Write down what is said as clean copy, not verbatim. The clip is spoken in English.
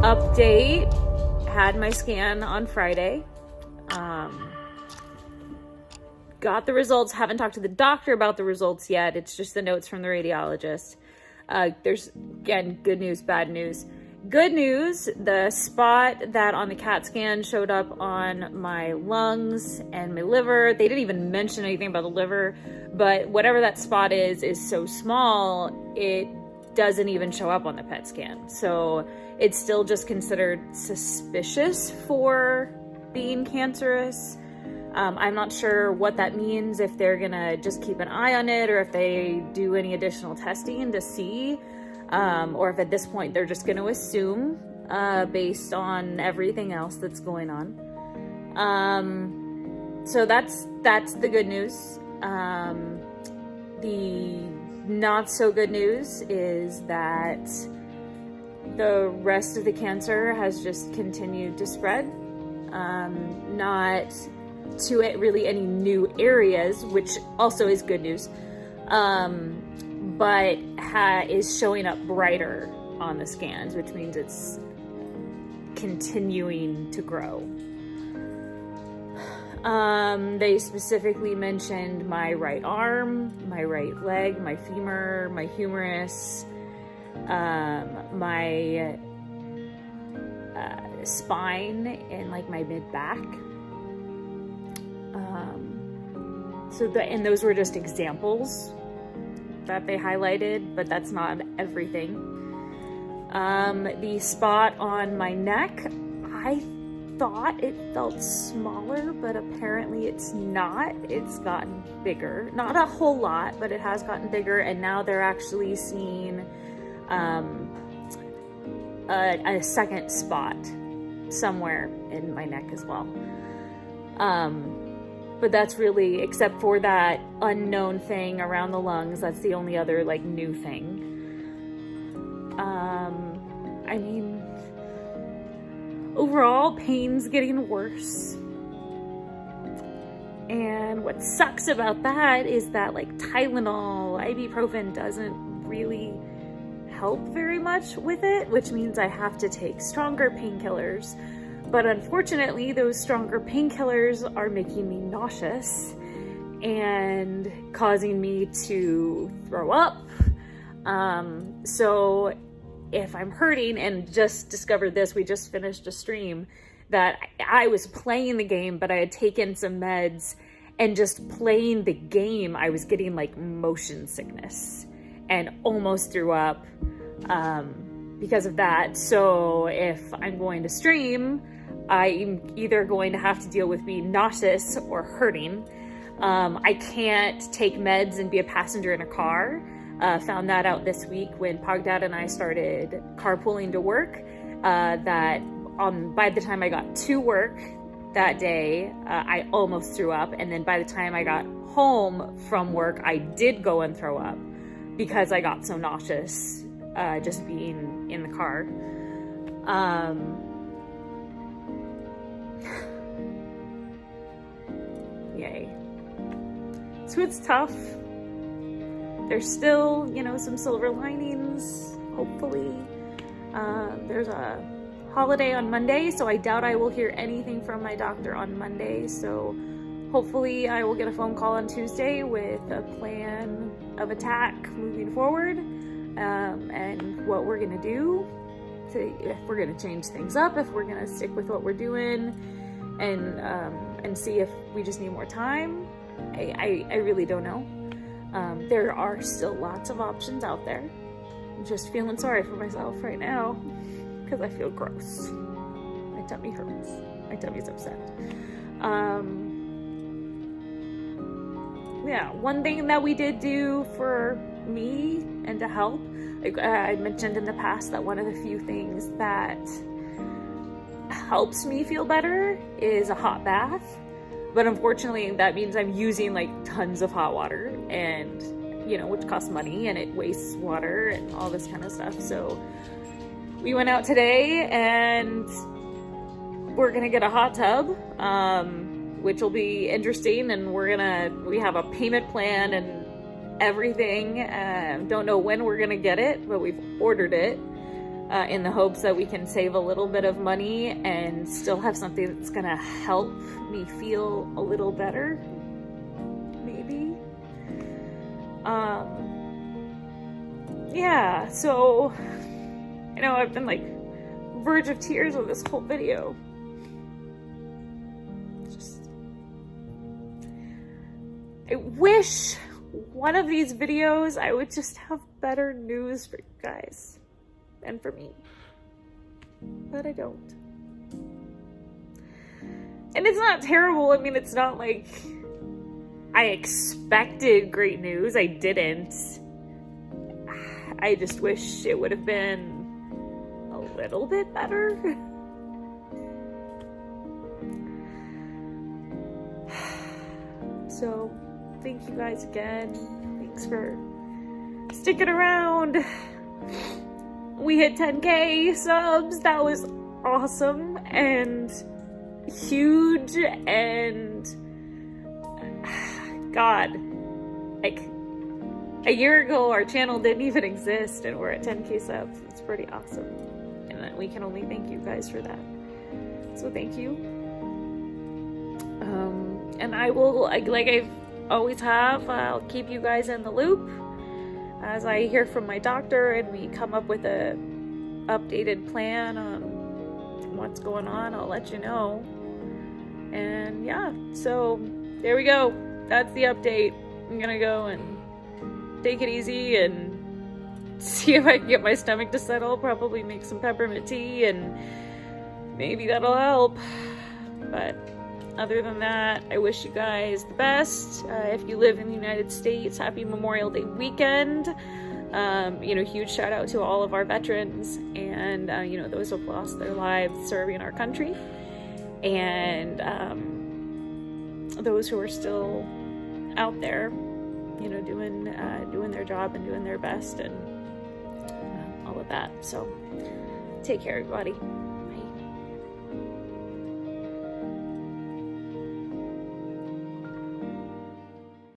Update, had my scan on Friday. Got the results, haven't talked to the doctor about the results yet. It's just the notes from the radiologist. There's, again, good news, bad news. Good news, the spot that on the CAT scan showed up on my lungs and my liver, they didn't even mention anything about the liver, but whatever that spot is so small, it doesn't even show up on the PET scan. So it's still just considered suspicious for being cancerous. I'm not sure what that means, if they're gonna just keep an eye on it or if they do any additional testing to see, or if at this point they're just gonna assume based on everything else that's going on. So that's the good news. The not so good news is that the rest of the cancer has just continued to spread. Not to it really any new areas, which also is good news, but is showing up brighter on the scans, which means it's continuing to grow. They specifically mentioned my right arm, my right leg, my femur, my humerus, my spine, and like my mid-back. And those were just examples that they highlighted, but that's not everything. The spot on my neck, I thought it felt smaller, but apparently it's not. It's gotten bigger. Not a whole lot, but it has gotten bigger, and now they're actually seeing a second spot somewhere in my neck as well. But that's really, except for that unknown thing around the lungs, that's the only other like new thing. I mean, overall, pain's getting worse. And what sucks about that is that like Tylenol, ibuprofen doesn't really help very much with it, which means I have to take stronger painkillers. But unfortunately, those stronger painkillers are making me nauseous and causing me to throw up. So if I'm hurting, and just discovered this, we just finished a stream, that I was playing the game, but I had taken some meds, and just playing the game, I was getting like motion sickness and almost threw up because of that. So if I'm going to stream, I'm either going to have to deal with being nauseous or hurting. I can't take meds and be a passenger in a car. Found that out this week when POGDad and I started carpooling to work, that by the time I got to work that day, I almost threw up. And then by the time I got home from work, I did go and throw up because I got so nauseous just being in the car. Yay. So it's tough. There's still, some silver linings, hopefully. There's a holiday on Monday, so I doubt I will hear anything from my doctor on Monday. So hopefully I will get a phone call on Tuesday with a plan of attack moving forward, and what we're gonna do, if we're gonna change things up, if we're gonna stick with what we're doing, and see if we just need more time. I really don't know. There are still lots of options out there. I'm just feeling sorry for myself right now because I feel gross. My tummy hurts. My tummy's upset. Yeah, one thing that we did do for me and to help, I mentioned in the past that one of the few things that helps me feel better is a hot bath. But unfortunately, that means I'm using like tons of hot water, and which costs money and it wastes water and all this kind of stuff. So we went out today and we're gonna get a hot tub, which will be interesting. And we have a payment plan and everything. Don't know when we're gonna get it, but we've ordered it. in the hopes that we can save a little bit of money and still have something that's gonna help me feel a little better, maybe. Yeah, so, you know, I've been like verge of tears with this whole video. Just, I wish one of these videos I would just have better news for you guys and for me, but I don't. And it's not terrible. I mean, it's not like I expected great news. I didn't. I just wish it would have been a little bit better. So, thank you guys again. Thanks for sticking around. We hit 10K subs. That was awesome and huge, and God, like a year ago our channel didn't even exist and we're at 10K subs. It's pretty awesome, and we can only thank you guys for that. So thank you. And I will, like I've always have, I'll keep you guys in the loop as I hear from my doctor and we come up with a updated plan on what's going on. I'll let you know. And yeah, so there we go. That's the update. I'm gonna go and take it easy and see if I can get my stomach to settle. Probably make some peppermint tea and maybe that'll help. But other than that, I wish you guys the best. If you live in the United States, happy Memorial Day weekend. You know, huge shout out to all of our veterans and, you know, those who've lost their lives serving our country, and those who are still out there, you know, doing their job and doing their best and all of that. So take care, everybody.